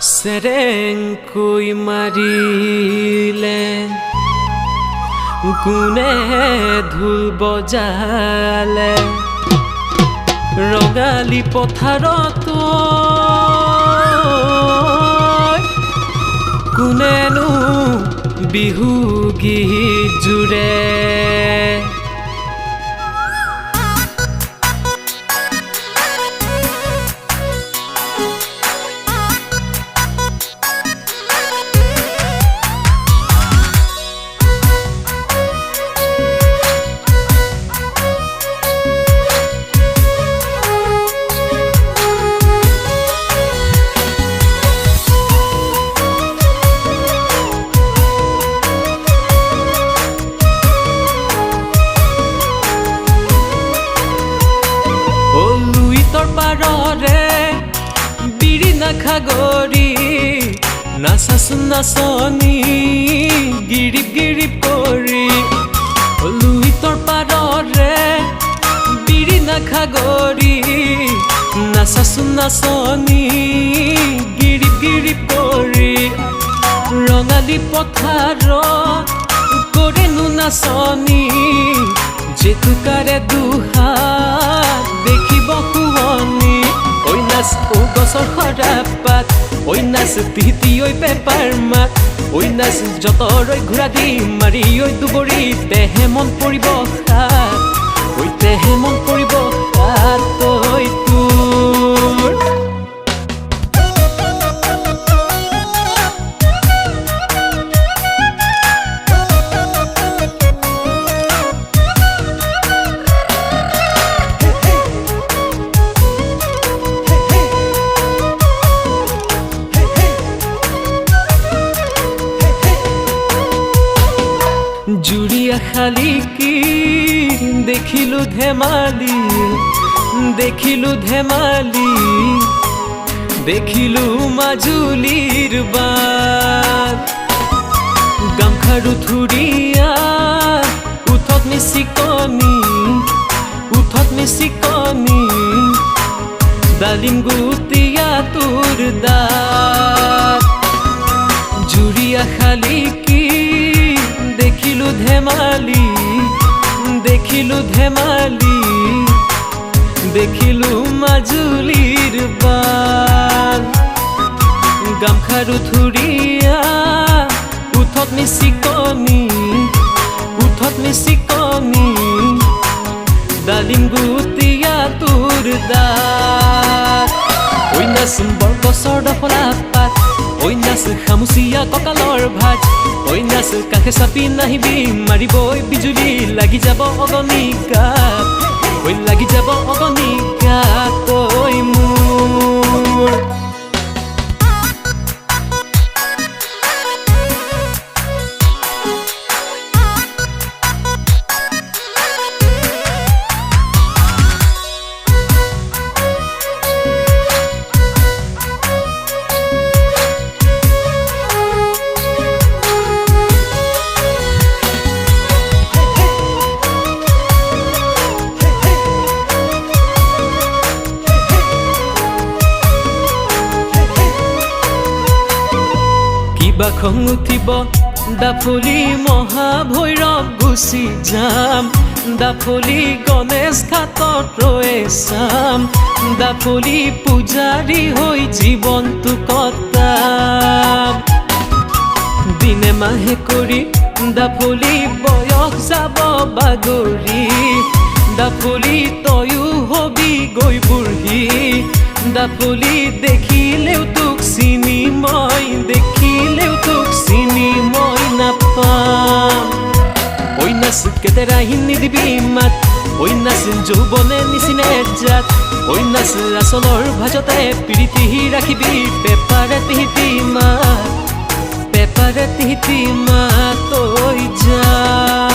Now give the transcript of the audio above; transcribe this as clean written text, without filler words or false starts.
সেৰেংকৈ মাৰিলে কোনে ঢোল বজালে ৰঙালী পথাৰত কোনেনো বিহু গীত জুৰে খাগৰি নাচাচোন নাচনি গিৰিপ গিৰিপ কৰি লুইতৰ পাৰৰে বিৰি নাখাগৰি নাচাচোন নাচনি গিৰিপ গিৰিপ কৰি ৰঙালী পথাৰত কৰেনো নাচনি জেতুকাৰে দুহাত দেখিব শুৱনি ঐ নাচ ও গছৰ সৰাপাত ঐ নাচ তিহিতি ঐ পেপাৰ মাত ঐ নাচ যতৰৈ ঘোঁৰা দি মাৰি ঐ দুবৰি তেহে মন পৰিব হাত ঐ তেহে মন পৰিব হাত ঐ তোৰ জুৰিয়া শালিকি দেখিলো ধেমালি দেখিলো মাজুলীৰ বাট গামখাৰু থুৰিয়া উঠত মিচিকনি ডালিম গুটিয়া তোৰ দাঁত জুৰিয়া শালিকি দেখিলো ধেমালি দেখিলো মাজুলীৰ বাট গামখাৰু থুৰিয়া উঠত মিচিকনি ডালিম গুটিয়া তোৰ দাঁত ঐ নাচ বৰগছৰ ডফলা পাত ঐ নাচ খামুচিয়া কঁকালৰ ভাত ঐ নাচ কাষে চাপি নাহিবি মাৰিবই বিজুলী লাগি যাব অগনি গাত ঐ লাগি যাব অগনি গাত ঐ মোৰ খং উঠিব দাফলি মহাভৈৰৱ গুচি যাম দাফলি গণেশ ঘাটত ৰৈ চাম দাফলি পূজাৰী হৈ জীৱনটো কটাম দিনে মাহে কৰি দাফলি বয়স যাব বাগৰি দাফলি তয়ো হবি গৈ বুঢ়ী দাফলি দেখিলেও তোক চিনি মই নাপাম ঐ নাচ কেতেৰাহি নিদিবি মাত ঐ নাচ যৌৱনে নিচিনে জাত ঐ নাচ আচলৰ ভাজতে প্ৰীতি ৰাখিবি পেপাৰে তিহিতি মাত ঐ যা